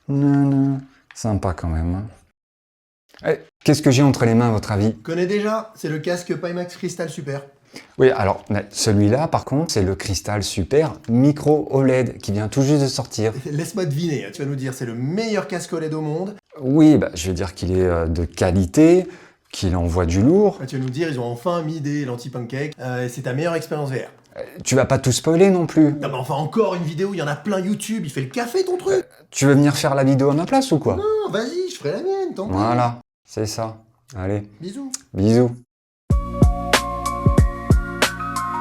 Non, non. Sympa quand même. Hein. Qu'est-ce que j'ai entre les mains à votre avis? Connais déjà, c'est le casque Pimax Crystal Super. Oui, alors celui-là par contre, c'est le Crystal Super Micro OLED qui vient tout juste de sortir. Laisse-moi deviner, tu vas nous dire c'est le meilleur casque OLED au monde. Oui, je veux dire qu'il est de qualité, qu'il envoie du lourd. Tu vas nous dire ils ont enfin mis des lentilles pancake, et c'est ta meilleure expérience VR. Tu vas pas tout spoiler non plus. Non mais enfin encore une vidéo, il y en a plein YouTube, il fait le café ton truc. Tu veux venir faire la vidéo à ma place ou quoi? Non, vas-y, je ferai la mienne, tant pis. Voilà, c'est ça. Allez, Bisous. bisous.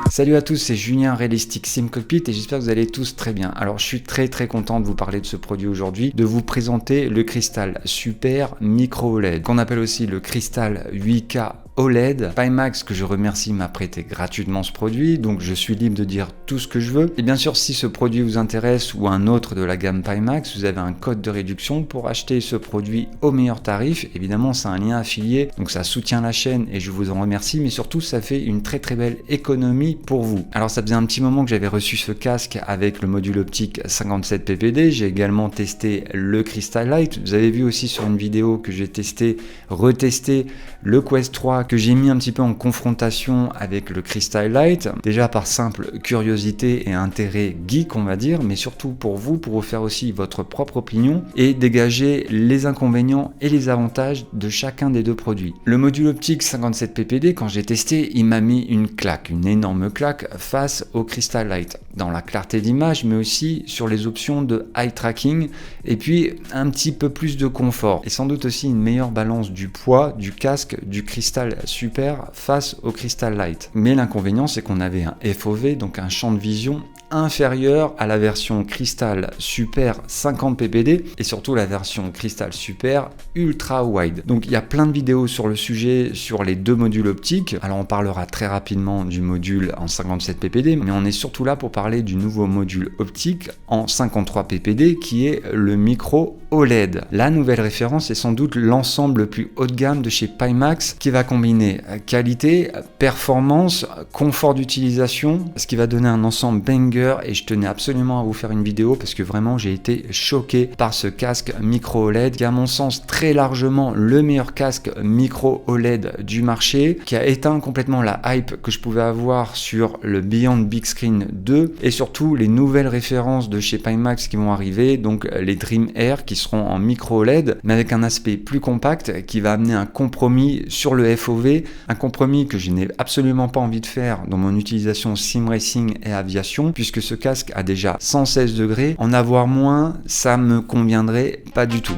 Salut à tous, c'est Julien Realistic Sim Cockpit et j'espère que vous allez tous très bien. Alors je suis très content de vous parler de ce produit aujourd'hui, de vous présenter le Crystal Super Micro OLED, qu'on appelle aussi le Crystal 8K OLED. Pimax, que je remercie, m'a prêté gratuitement ce produit, donc je suis libre de dire tout ce que je veux. Et bien sûr, si ce produit vous intéresse ou un autre de la gamme Pimax, vous avez un code de réduction pour acheter ce produit au meilleur tarif. Évidemment, c'est un lien affilié, donc ça soutient la chaîne et je vous en remercie, mais surtout, ça fait une très belle économie pour vous. Alors, ça faisait un petit moment que j'avais reçu ce casque avec le module optique 57 ppd. J'ai également testé le Crystal Light. Vous avez vu aussi sur une vidéo que j'ai testé, retesté le Quest 3 que j'ai mis un petit peu en confrontation avec le Crystal Light, déjà par simple curiosité et intérêt geek on va dire, mais surtout pour vous faire aussi votre propre opinion et dégager les inconvénients et les avantages de chacun des deux produits. Le module optique 57 ppd, quand j'ai testé, il m'a mis une claque, une énorme claque face au Crystal Light, dans la clarté d'image, mais aussi sur les options de eye tracking, et puis un petit peu plus de confort, et sans doute aussi une meilleure balance du poids du casque du Crystal Super face au Crystal Light. Mais l'inconvénient, c'est qu'on avait un FOV, donc un champ de vision inférieur à la version Crystal Super 50 ppd et surtout la version Crystal Super Ultra Wide. Donc il y a plein de vidéos sur le sujet, sur les deux modules optiques. Alors on parlera très rapidement du module en 57 ppd, mais on est surtout là pour parler du nouveau module optique en 53 ppd qui est le micro OLED. La nouvelle référence est sans doute l'ensemble le plus haut de gamme de chez Pimax qui va combiner qualité, performance, confort d'utilisation, ce qui va donner un ensemble banger, et je tenais absolument à vous faire une vidéo parce que vraiment j'ai été choqué par ce casque micro OLED qui est à mon sens très largement le meilleur casque micro OLED du marché, qui a éteint complètement la hype que je pouvais avoir sur le Beyond Big Screen 2 et surtout les nouvelles références de chez Pimax qui vont arriver, donc les Dream Air qui seront en micro OLED mais avec un aspect plus compact qui va amener un compromis sur le FOV, un compromis que je n'ai absolument pas envie de faire dans mon utilisation sim racing et aviation, puisque ce casque a déjà 116 degrés, en avoir moins, ça me conviendrait pas du tout.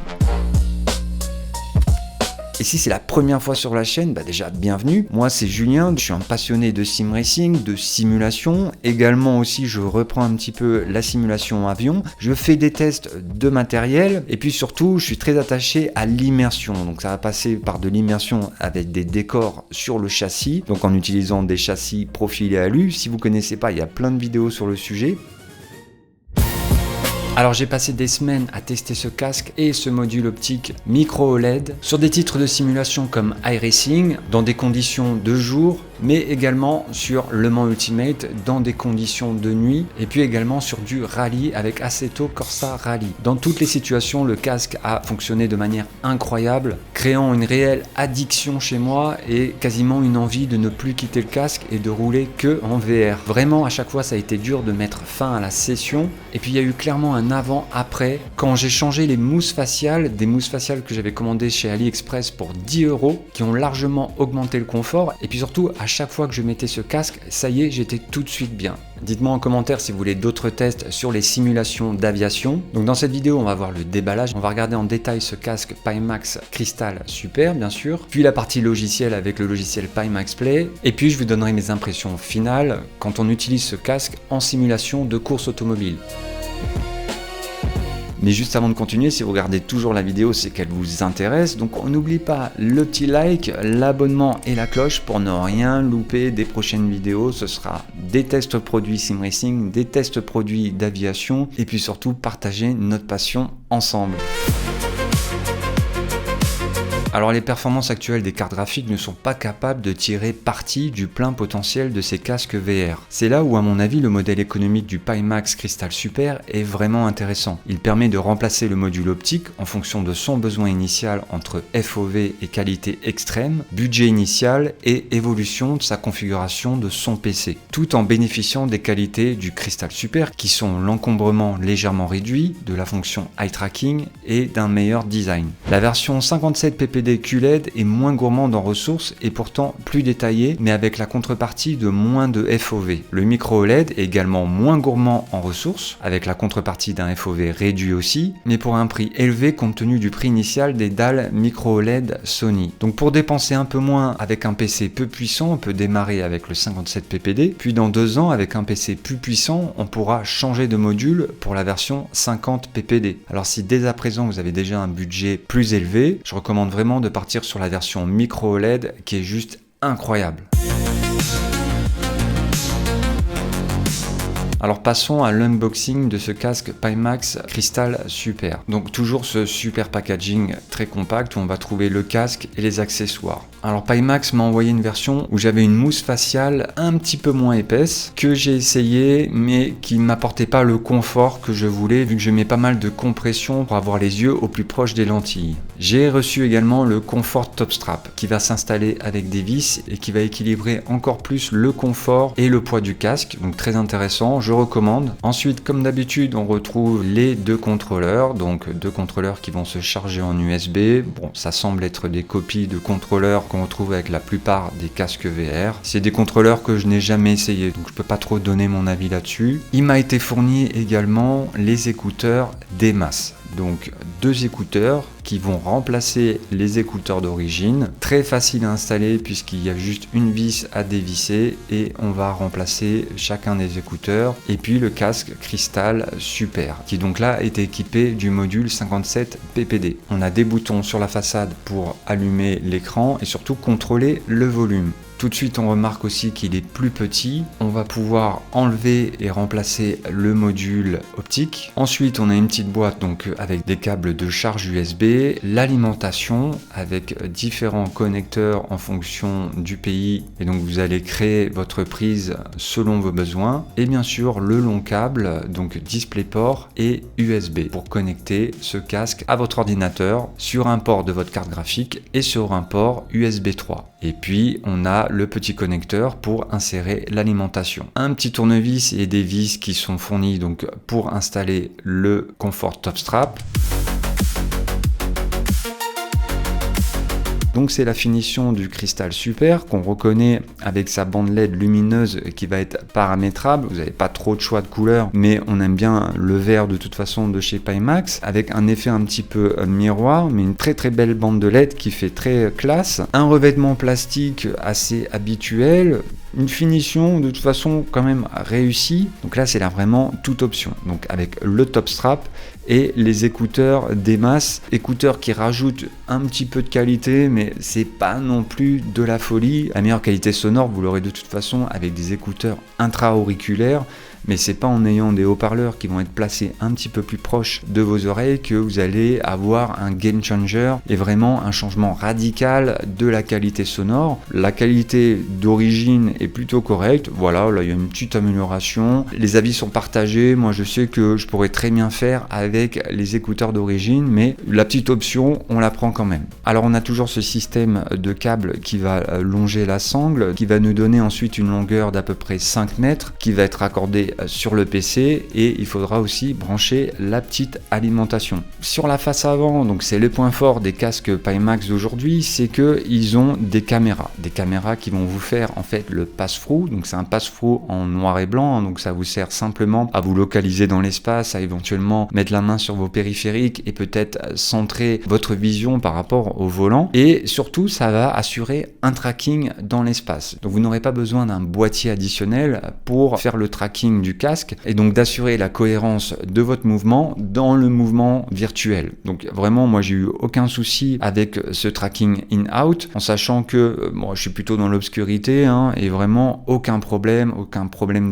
Et si c'est la première fois sur la chaîne, déjà bienvenue. Moi c'est Julien, je suis un passionné de sim racing, de simulation. Également aussi je reprends un petit peu la simulation avion. Je fais des tests de matériel et puis surtout je suis très attaché à l'immersion. Donc ça va passer par de l'immersion avec des décors sur le châssis, donc en utilisant des châssis profilés alu. Si vous connaissez pas, il y a plein de vidéos sur le sujet. Alors j'ai passé des semaines à tester ce casque et ce module optique micro OLED sur des titres de simulation comme iRacing, dans des conditions de jour, mais également sur Le Mans Ultimate dans des conditions de nuit, et puis également sur du rallye avec Assetto Corsa Rally. Dans toutes les situations, le casque a fonctionné de manière incroyable, créant une réelle addiction chez moi et quasiment une envie de ne plus quitter le casque et de rouler que en VR. Vraiment, à chaque fois, ça a été dur de mettre fin à la session, et puis il y a eu clairement un avant-après quand j'ai changé les mousses faciales, des mousses faciales que j'avais commandées chez AliExpress pour 10 €, qui ont largement augmenté le confort, et puis surtout à chaque fois que je mettais ce casque, ça y est, j'étais tout de suite bien. Dites-moi en commentaire si vous voulez d'autres tests sur les simulations d'aviation. Donc dans cette vidéo, on va voir le déballage, on va regarder en détail ce casque Pimax Crystal Super bien sûr, puis la partie logicielle avec le logiciel Pimax Play, et puis je vous donnerai mes impressions finales quand on utilise ce casque en simulation de course automobile. Mais juste avant de continuer, si vous regardez toujours la vidéo, c'est qu'elle vous intéresse. Donc on n'oublie pas le petit like, l'abonnement et la cloche pour ne rien louper des prochaines vidéos. Ce sera des tests produits sim racing, des tests produits d'aviation et puis surtout partager notre passion ensemble. Alors les performances actuelles des cartes graphiques ne sont pas capables de tirer parti du plein potentiel de ces casques VR. C'est là où à mon avis le modèle économique du Pimax Crystal Super est vraiment intéressant. Il permet de remplacer le module optique en fonction de son besoin initial entre FOV et qualité extrême, budget initial et évolution de sa configuration de son PC, tout en bénéficiant des qualités du Crystal Super qui sont l'encombrement légèrement réduit, de la fonction eye tracking et d'un meilleur design. La version 57 ppd QLED est moins gourmande en ressources et pourtant plus détaillée, mais avec la contrepartie de moins de FOV. Le micro OLED est également moins gourmand en ressources, avec la contrepartie d'un FOV réduit aussi, mais pour un prix élevé compte tenu du prix initial des dalles micro OLED Sony. Donc pour dépenser un peu moins avec un PC peu puissant, on peut démarrer avec le 57 ppd, puis dans 2 ans avec un PC plus puissant, on pourra changer de module pour la version 50 ppd. Alors si dès à présent vous avez déjà un budget plus élevé, je recommande vraiment de partir sur la version micro OLED qui est juste incroyable. Alors passons à l'unboxing de ce casque Pimax Crystal Super. Donc toujours ce super packaging très compact où on va trouver le casque et les accessoires. Alors Pimax m'a envoyé une version où j'avais une mousse faciale un petit peu moins épaisse que j'ai essayé mais qui ne m'apportait pas le confort que je voulais vu que je mets pas mal de compression pour avoir les yeux au plus proche des lentilles. J'ai reçu également le Comfort Top Strap qui va s'installer avec des vis et qui va équilibrer encore plus le confort et le poids du casque, donc très intéressant, je recommande. Ensuite comme d'habitude on retrouve les 2 contrôleurs, donc 2 contrôleurs qui vont se charger en USB. Bon, ça semble être des copies de contrôleurs qu'on retrouve avec la plupart des casques VR. C'est des contrôleurs que je n'ai jamais essayé, donc je peux pas trop donner mon avis là-dessus. Il m'a été fourni également les écouteurs DMAS. Donc 2 écouteurs qui vont remplacer les écouteurs d'origine. Très facile à installer puisqu'il y a juste une vis à dévisser et on va remplacer chacun des écouteurs. Et puis le casque Crystal Super qui donc là est équipé du module 57 ppd. On a des boutons sur la façade pour allumer l'écran et surtout contrôler le volume. Tout de suite, on remarque aussi qu'il est plus petit. On va pouvoir enlever et remplacer le module optique. Ensuite, on a une petite boîte donc avec des câbles de charge USB, l'alimentation avec différents connecteurs en fonction du pays. Et donc, vous allez créer votre prise selon vos besoins. Et bien sûr, le long câble, donc DisplayPort et USB pour connecter ce casque à votre ordinateur sur un port de votre carte graphique et sur un port USB 3. Et puis, on a le petit connecteur pour insérer l'alimentation. Un petit tournevis et des vis qui sont fournis donc pour installer le Comfort Top Strap. Donc c'est la finition du Crystal Super qu'on reconnaît avec sa bande LED lumineuse qui va être paramétrable. Vous n'avez pas trop de choix de couleurs, mais on aime bien le vert de toute façon de chez Pimax avec un effet un petit peu miroir, mais une très très belle bande de LED qui fait très classe. Un revêtement plastique assez habituel. Une finition de toute façon quand même réussie. Donc là c'est là vraiment toute option. Donc avec le top strap et les écouteurs DMAS, écouteurs qui rajoutent un petit peu de qualité, mais c'est pas non plus de la folie. La meilleure qualité sonore vous l'aurez de toute façon avec des écouteurs intra-auriculaires. Mais c'est pas en ayant des haut-parleurs qui vont être placés un petit peu plus proches de vos oreilles que vous allez avoir un game changer et vraiment un changement radical de la qualité sonore. La qualité d'origine est plutôt correcte. Voilà, là il y a une petite amélioration. Les avis sont partagés. Moi je sais que je pourrais très bien faire avec les écouteurs d'origine, mais la petite option, on la prend quand même. Alors on a toujours ce système de câble qui va longer la sangle, qui va nous donner ensuite une longueur d'à peu près 5 mètres, qui va être raccordée sur le PC et il faudra aussi brancher la petite alimentation. Sur la face avant, donc c'est le point fort des casques Pimax d'aujourd'hui, c'est que ils ont des caméras qui vont vous faire en fait le passe-through. Donc c'est un passe-through en noir et blanc, donc ça vous sert simplement à vous localiser dans l'espace, à éventuellement mettre la main sur vos périphériques et peut-être centrer votre vision par rapport au volant. Et surtout, ça va assurer un tracking dans l'espace. Donc vous n'aurez pas besoin d'un boîtier additionnel pour faire le tracking du casque et donc d'assurer la cohérence de votre mouvement dans le mouvement virtuel. Donc vraiment, moi j'ai eu aucun souci avec ce tracking in-out, en sachant que moi je suis plutôt dans l'obscurité et vraiment aucun problème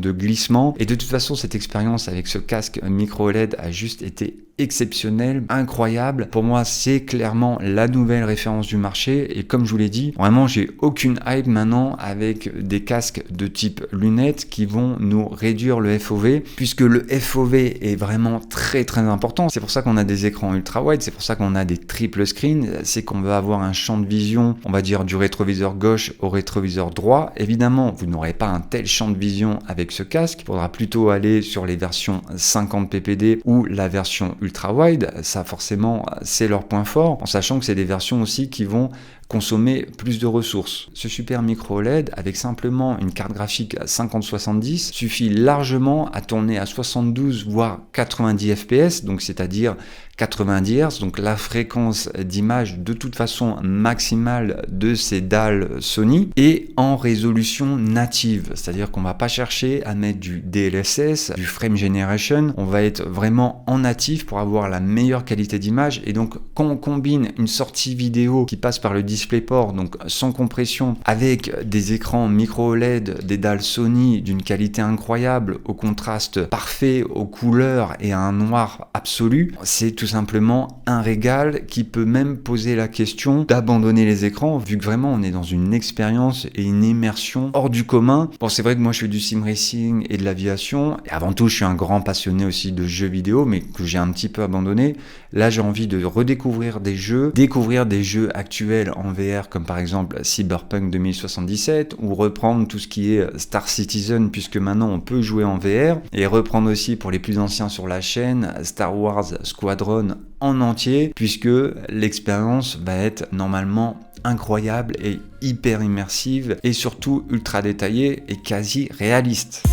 de glissement. Et de toute façon, cette expérience avec ce casque micro LED a juste été exceptionnel, incroyable. Pour moi, c'est clairement la nouvelle référence du marché et comme je vous l'ai dit, vraiment j'ai aucune hype maintenant avec des casques de type lunettes qui vont nous réduire le FOV puisque le FOV est vraiment très important. C'est pour ça qu'on a des écrans ultra wide, c'est pour ça qu'on a des triple screens, c'est qu'on va avoir un champ de vision, on va dire du rétroviseur gauche au rétroviseur droit. Évidemment, vous n'aurez pas un tel champ de vision avec ce casque, il faudra plutôt aller sur les versions 50 ppd ou la version ultra wide, ça forcément c'est leur point fort, en sachant que c'est des versions aussi qui vont consommer plus de ressources. Ce super micro OLED avec simplement une carte graphique 5070 suffit largement à tourner à 72 voire 90 fps, donc c'est-à-dire 90 Hz, donc la fréquence d'image de toute façon maximale de ces dalles Sony et en résolution native, c'est-à-dire qu'on va pas chercher à mettre du DLSS, du frame generation, on va être vraiment en natif pour avoir la meilleure qualité d'image et donc quand on combine une sortie vidéo qui passe par le DisplayPort, donc sans compression, avec des écrans micro OLED, des dalles Sony d'une qualité incroyable, au contraste parfait, aux couleurs et à un noir absolu, c'est tout simplement un régal qui peut même poser la question d'abandonner les écrans vu que vraiment on est dans une expérience et une immersion hors du commun. Bon, c'est vrai que moi je fais du sim racing et de l'aviation et avant tout je suis un grand passionné aussi de jeux vidéo mais que j'ai un petit peu abandonné. Là j'ai envie de redécouvrir des jeux, découvrir des jeux actuels en VR comme par exemple Cyberpunk 2077 ou reprendre tout ce qui est Star Citizen puisque maintenant on peut jouer en VR et reprendre aussi pour les plus anciens sur la chaîne Star Wars Squadron en entier puisque l'expérience va être normalement incroyable et hyper immersive et surtout ultra détaillée et quasi réaliste.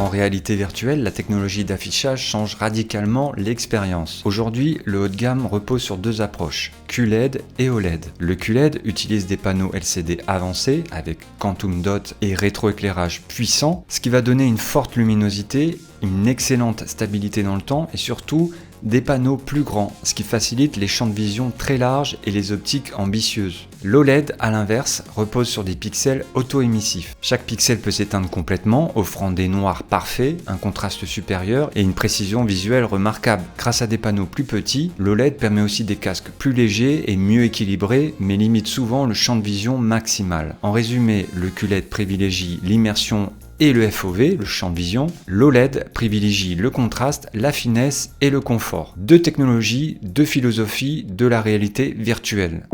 En réalité virtuelle, la technologie d'affichage change radicalement l'expérience. Aujourd'hui, le haut de gamme repose sur deux approches, QLED et OLED. Le QLED utilise des panneaux LCD avancés avec quantum dot et rétroéclairage puissant, ce qui va donner une forte luminosité, une excellente stabilité dans le temps et surtout des panneaux plus grands, ce qui facilite les champs de vision très larges et les optiques ambitieuses. L'OLED, à l'inverse, repose sur des pixels auto-émissifs. Chaque pixel peut s'éteindre complètement, offrant des noirs parfaits, un contraste supérieur et une précision visuelle remarquable. Grâce à des panneaux plus petits, l'OLED permet aussi des casques plus légers et mieux équilibrés, mais limite souvent le champ de vision maximal. En résumé, le QLED privilégie l'immersion et le FOV, le champ de vision. L'OLED privilégie le contraste, la finesse et le confort. Deux technologies, deux philosophies de la réalité virtuelle.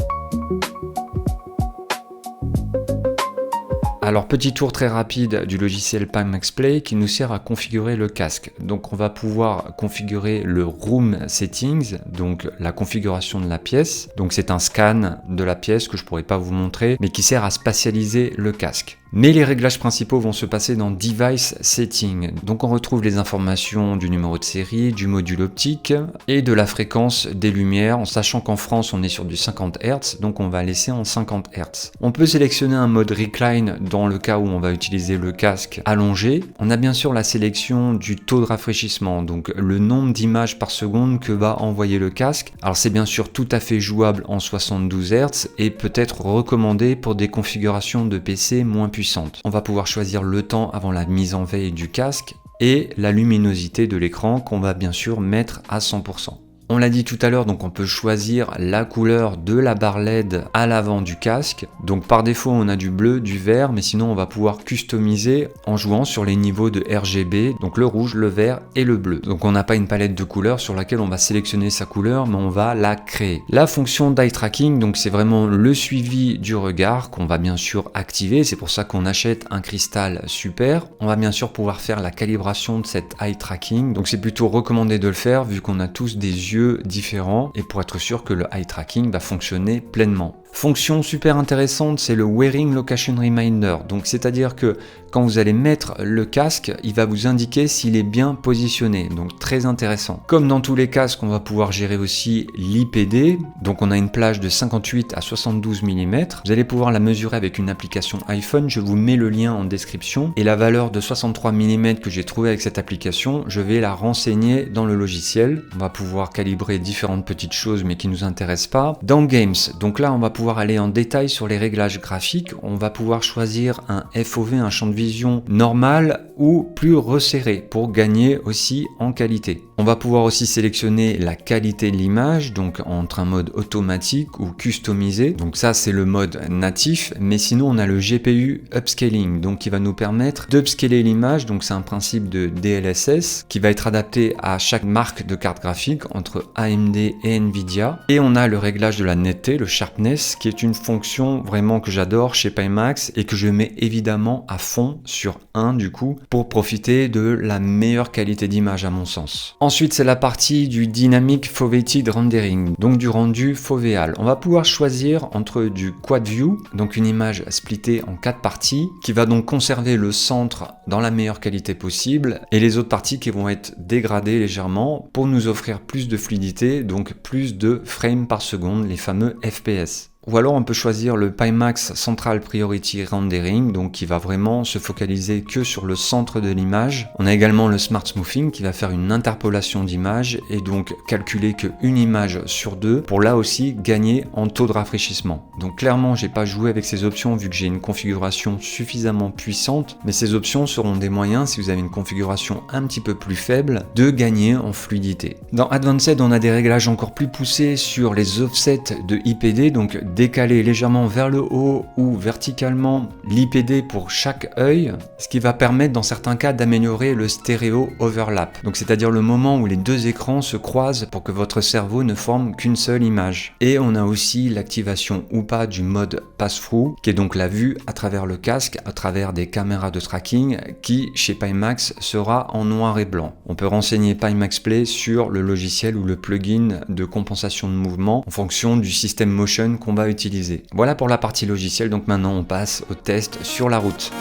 Alors petit tour très rapide du logiciel Pimax Play qui nous sert à configurer le casque. Donc on va pouvoir configurer le Room Settings, donc la configuration de la pièce. Donc c'est un scan de la pièce que je pourrais pas vous montrer, mais qui sert à spatialiser le casque. Mais les réglages principaux vont se passer dans Device Setting. Donc on retrouve les informations du numéro de série, du module optique et de la fréquence des lumières, en sachant qu'en France on est sur du 50 Hz, donc on va laisser en 50 Hz. On peut sélectionner un mode Recline dans le cas où on va utiliser le casque allongé. On a bien sûr la sélection du taux de rafraîchissement, donc le nombre d'images par seconde que va envoyer le casque. Alors c'est bien sûr tout à fait jouable en 72 Hz et peut-être recommandé pour des configurations de PC moins puissantes. On va pouvoir choisir le temps avant la mise en veille du casque et la luminosité de l'écran qu'on va bien sûr mettre à 100%. On l'a dit tout à l'heure, donc on peut choisir la couleur de la barre LED à l'avant du casque. Donc par défaut on a du bleu, du vert, mais sinon on va pouvoir customiser en jouant sur les niveaux de RGB, donc le rouge, le vert et le bleu. Donc on n'a pas une palette de couleurs sur laquelle on va sélectionner sa couleur, mais on va la créer. La fonction d'eye tracking, donc c'est vraiment le suivi du regard qu'on va bien sûr activer, c'est pour ça qu'on achète un cristal super. On va bien sûr pouvoir faire la calibration de cet eye tracking, donc c'est plutôt recommandé de le faire vu qu'on a tous des yeux différents et pour être sûr que le eye tracking va fonctionner pleinement. Fonction super intéressante, c'est le Wearing Location Reminder. Donc c'est-à-dire que quand vous allez mettre le casque, il va vous indiquer s'il est bien positionné. Donc très intéressant. Comme dans tous les casques, on va pouvoir gérer aussi l'IPD. Donc on a une plage de 58 à 72 mm. Vous allez pouvoir la mesurer avec une application iPhone. Je vous mets le lien en description. Et la valeur de 63 mm que j'ai trouvée avec cette application, je vais la renseigner dans le logiciel. On va pouvoir calibrer différentes petites choses mais qui ne nous intéressent pas. Dans Games, donc là on va pouvoir pouvoir aller en détail sur les réglages graphiques. On va pouvoir choisir un FOV, un champ de vision normal ou plus resserré pour gagner aussi en qualité. On va pouvoir aussi sélectionner la qualité de l'image, donc entre un mode automatique ou customisé. Donc ça c'est le mode natif, mais sinon on a le GPU upscaling, donc qui va nous permettre d'upscaler l'image. Donc c'est un principe de DLSS qui va être adapté à chaque marque de carte graphique entre AMD et Nvidia. Et on a le réglage de la netteté, le sharpness, qui est une fonction vraiment que j'adore chez Pimax et que je mets évidemment à fond sur 1 du coup pour profiter de la meilleure qualité d'image à mon sens. Ensuite c'est la partie du Dynamic Foveated Rendering, donc du rendu fovéal. On va pouvoir choisir entre du Quad View, donc une image splittée en 4 parties, qui va donc conserver le centre dans la meilleure qualité possible, et les autres parties qui vont être dégradées légèrement pour nous offrir plus de fluidité, donc plus de frames par seconde, les fameux FPS. Ou alors on peut choisir le Pimax Central Priority Rendering, donc qui va vraiment se focaliser que sur le centre de l'image. On a également le Smart Smoothing qui va faire une interpolation d'image et donc calculer qu'une image sur 2 pour là aussi gagner en taux de rafraîchissement. Donc clairement j'ai pas joué avec ces options vu que j'ai une configuration suffisamment puissante, mais ces options seront des moyens, si vous avez une configuration un petit peu plus faible, de gagner en fluidité. Dans Advanced on a des réglages encore plus poussés sur les offsets de IPD, donc décaler légèrement vers le haut ou verticalement l'IPD pour chaque œil, ce qui va permettre dans certains cas d'améliorer le stéréo overlap. Donc c'est-à-dire le moment où les deux écrans se croisent pour que votre cerveau ne forme qu'une seule image. Et on a aussi l'activation ou pas du mode pass-through, qui est donc la vue à travers le casque, à travers des caméras de tracking, qui chez Pimax sera en noir et blanc. On peut renseigner Pimax Play sur le logiciel ou le plugin de compensation de mouvement en fonction du système motion qu'on va utiliser. Voilà pour la partie logicielle, donc maintenant on passe au test sur la route.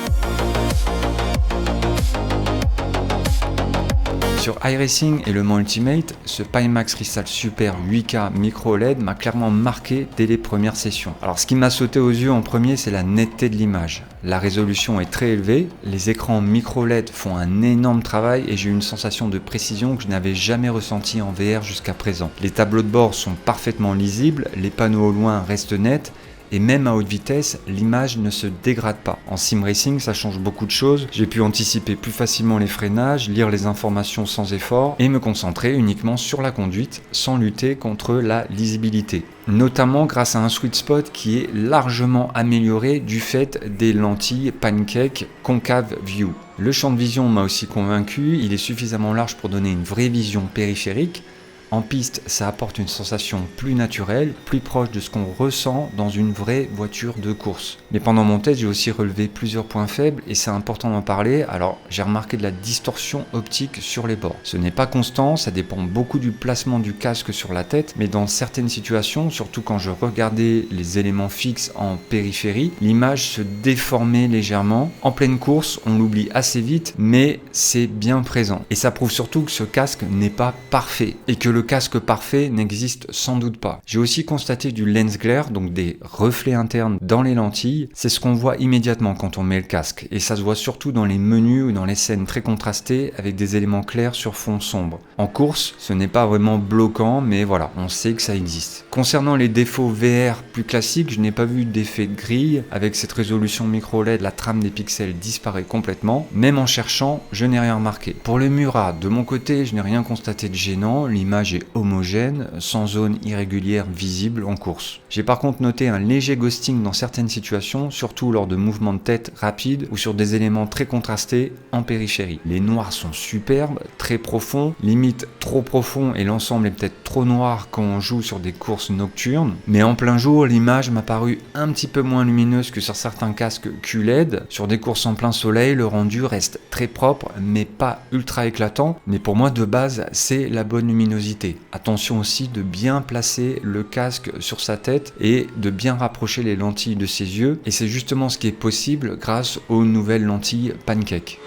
Sur iRacing et le Mans Ultimate, ce Pimax Crystal Super 8K Micro OLED m'a clairement marqué dès les premières sessions. Alors ce qui m'a sauté aux yeux en premier, c'est la netteté de l'image. La résolution est très élevée, les écrans micro LED font un énorme travail et j'ai eu une sensation de précision que je n'avais jamais ressentie en VR jusqu'à présent. Les tableaux de bord sont parfaitement lisibles, les panneaux au loin restent nets, et même à haute vitesse, l'image ne se dégrade pas. En sim racing, ça change beaucoup de choses. J'ai pu anticiper plus facilement les freinages, lire les informations sans effort et me concentrer uniquement sur la conduite sans lutter contre la lisibilité. Notamment grâce à un sweet spot qui est largement amélioré du fait des lentilles Pancake Concave View. Le champ de vision m'a aussi convaincu, il est suffisamment large pour donner une vraie vision périphérique. En piste, ça apporte une sensation plus naturelle, plus proche de ce qu'on ressent dans une vraie voiture de course. Mais pendant mon test, j'ai aussi relevé plusieurs points faibles et c'est important d'en parler. Alors, j'ai remarqué de la distorsion optique sur les bords. Ce n'est pas constant, ça dépend beaucoup du placement du casque sur la tête, mais dans certaines situations, surtout quand je regardais les éléments fixes en périphérie, l'image se déformait légèrement. En pleine course, on l'oublie assez vite, mais c'est bien présent. Et ça prouve surtout que ce casque n'est pas parfait et que le casque parfait n'existe sans doute pas. J'ai aussi constaté du lens glare, donc des reflets internes dans les lentilles. C'est ce qu'on voit immédiatement quand on met le casque et ça se voit surtout dans les menus ou dans les scènes très contrastées avec des éléments clairs sur fond sombre. En course, ce n'est pas vraiment bloquant, mais voilà, on sait que ça existe. Concernant les défauts VR plus classiques, je n'ai pas vu d'effet de grille. Avec cette résolution micro LED, la trame des pixels disparaît complètement. Même en cherchant, je n'ai rien remarqué. Pour le Mura, de mon côté, je n'ai rien constaté de gênant. L'image est homogène, sans zone irrégulière visible en course. J'ai par contre noté un léger ghosting dans certaines situations, surtout lors de mouvements de tête rapides ou sur des éléments très contrastés en périphérie. Les noirs sont superbes, très profonds, limite trop profonds et l'ensemble est peut-être trop noir quand on joue sur des courses nocturnes. Mais en plein jour, l'image m'a paru un petit peu moins lumineuse que sur certains casques QLED. Sur des courses en plein soleil, le rendu reste très propre, mais pas ultra éclatant. Mais pour moi, de base, c'est la bonne luminosité. Attention aussi de bien placer le casque sur sa tête et de bien rapprocher les lentilles de ses yeux. Et c'est justement ce qui est possible grâce aux nouvelles lentilles Pancake.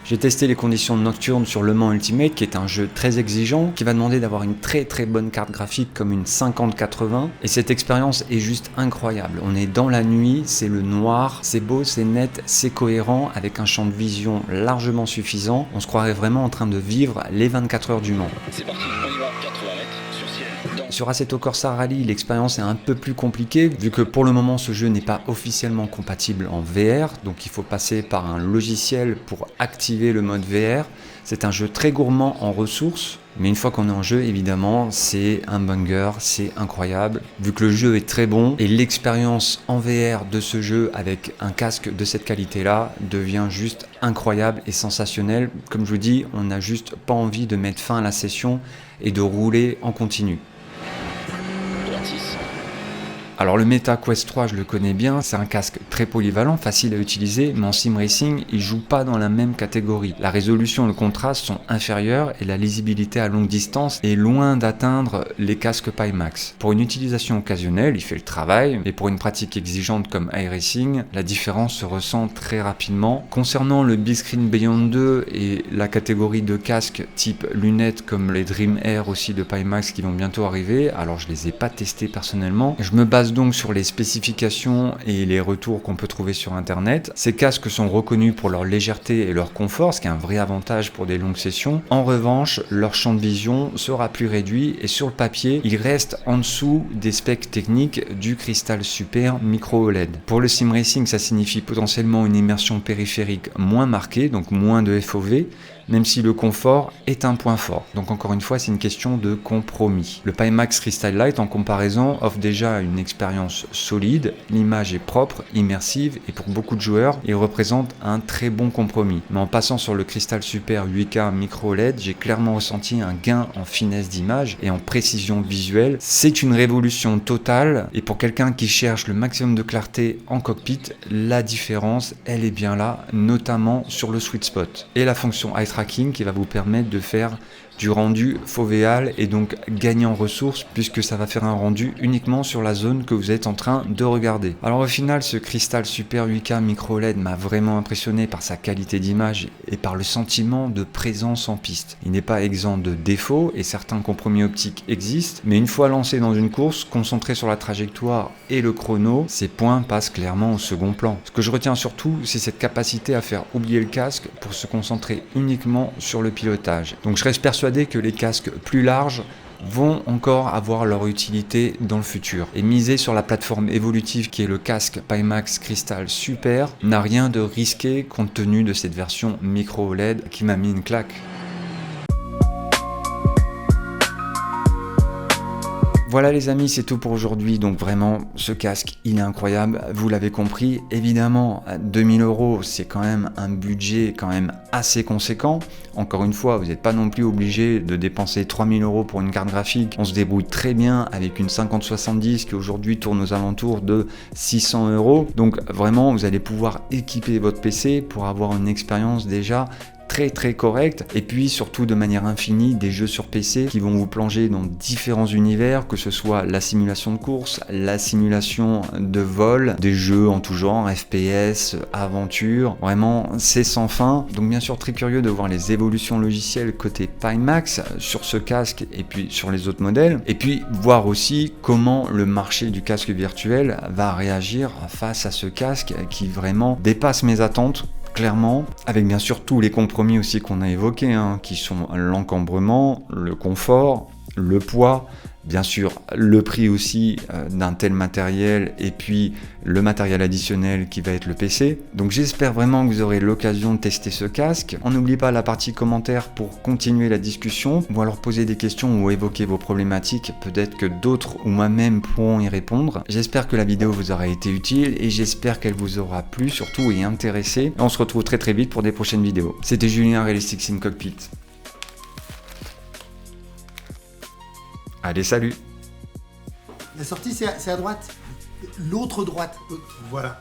J'ai testé les conditions nocturnes sur Le Mans Ultimate, qui est un jeu très exigeant, qui va demander d'avoir une très bonne carte graphique comme une 5080, et cette expérience est juste incroyable. On est dans la nuit, c'est le noir, c'est beau, c'est net, c'est cohérent, avec un champ de vision largement suffisant. On se croirait vraiment en train de vivre les 24 heures du Mans. C'est parti, on y va, 80 mètres sur ciel. Sur Assetto Corsa Rally, l'expérience est un peu plus compliquée vu que pour le moment ce jeu n'est pas officiellement compatible en VR, donc il faut passer par un logiciel pour activer le mode VR. C'est un jeu très gourmand en ressources, mais une fois qu'on est en jeu, évidemment, c'est un banger, c'est incroyable. Vu que le jeu est très bon et l'expérience en VR de ce jeu avec un casque de cette qualité-là devient juste incroyable et sensationnelle. Comme je vous dis, on n'a juste pas envie de mettre fin à la session et de rouler en continu. Alors le Meta Quest 3, je le connais bien, c'est un casque très polyvalent, facile à utiliser, mais en sim racing, il joue pas dans la même catégorie. La résolution et le contraste sont inférieurs et la lisibilité à longue distance est loin d'atteindre les casques Pimax. Pour une utilisation occasionnelle, il fait le travail, mais pour une pratique exigeante comme iRacing, la différence se ressent très rapidement. Concernant le Big Screen Beyond 2 et la catégorie de casques type lunettes comme les Dream Air aussi de Pimax qui vont bientôt arriver, alors je les ai pas testés personnellement, je me base donc sur les spécifications et les retours qu'on peut trouver sur internet. Ces casques sont reconnus pour leur légèreté et leur confort, ce qui est un vrai avantage pour des longues sessions. En revanche, leur champ de vision sera plus réduit et sur le papier, ils restent en dessous des specs techniques du Crystal Super Micro OLED. Pour le sim racing, ça signifie potentiellement une immersion périphérique moins marquée, donc moins de FOV, même si le confort est un point fort. Donc encore une fois, c'est une question de compromis. Le Pimax Crystal Light en comparaison offre déjà une expérience solide, l'image est propre, immersive et pour beaucoup de joueurs, il représente un très bon compromis. Mais en passant sur le Crystal Super 8K Micro OLED, j'ai clairement ressenti un gain en finesse d'image et en précision visuelle. C'est une révolution totale et pour quelqu'un qui cherche le maximum de clarté en cockpit, la différence, elle est bien là, notamment sur le sweet spot. Et la fonction eye tracking qui va vous permettre de faire du rendu fovéal et donc gagner en ressources puisque ça va faire un rendu uniquement sur la zone que vous êtes en train de regarder. Alors au final, ce Crystal Super 8K Micro OLED m'a vraiment impressionné par sa qualité d'image et par le sentiment de présence en piste. Il n'est pas exempt de défauts et certains compromis optiques existent, mais une fois lancé dans une course, concentré sur la trajectoire et le chrono, ces points passent clairement au second plan. Ce que je retiens surtout, c'est cette capacité à faire oublier le casque pour se concentrer uniquement sur le pilotage. Donc je reste persuadé que les casques plus larges vont encore avoir leur utilité dans le futur. Et miser sur la plateforme évolutive qui est le casque Pimax Crystal Super n'a rien de risqué compte tenu de cette version micro OLED qui m'a mis une claque. Voilà les amis, c'est tout pour aujourd'hui. Donc vraiment, ce casque, il est incroyable. Vous l'avez compris, évidemment, 2000 €, c'est quand même un budget quand même assez conséquent. Encore une fois, vous n'êtes pas non plus obligé de dépenser 3000 € pour une carte graphique. On se débrouille très bien avec une 5070 qui aujourd'hui tourne aux alentours de 600 €. Donc vraiment, vous allez pouvoir équiper votre PC pour avoir une expérience déjà très correct et puis surtout de manière infinie des jeux sur PC qui vont vous plonger dans différents univers, que ce soit la simulation de course, la simulation de vol, des jeux en tout genre, FPS, aventure, vraiment c'est sans fin. Donc bien sûr très curieux de voir les évolutions logicielles côté Pimax sur ce casque et puis sur les autres modèles et puis voir aussi comment le marché du casque virtuel va réagir face à ce casque qui vraiment dépasse mes attentes. Clairement, avec bien sûr tous les compromis aussi qu'on a évoqués, qui sont l'encombrement, le confort, le poids, bien sûr le prix aussi d'un tel matériel et puis le matériel additionnel qui va être le PC. Donc j'espère vraiment que vous aurez l'occasion de tester ce casque. On n'oublie pas la partie commentaires pour continuer la discussion ou alors poser des questions ou évoquer vos problématiques. Peut-être que d'autres ou moi-même pourront y répondre. J'espère que la vidéo vous aura été utile et j'espère qu'elle vous aura plu surtout et intéressé. On se retrouve très vite pour des prochaines vidéos. C'était Julien, Realistic Sim Cockpit. Allez, salut! La sortie, c'est à droite. L'autre droite. Voilà.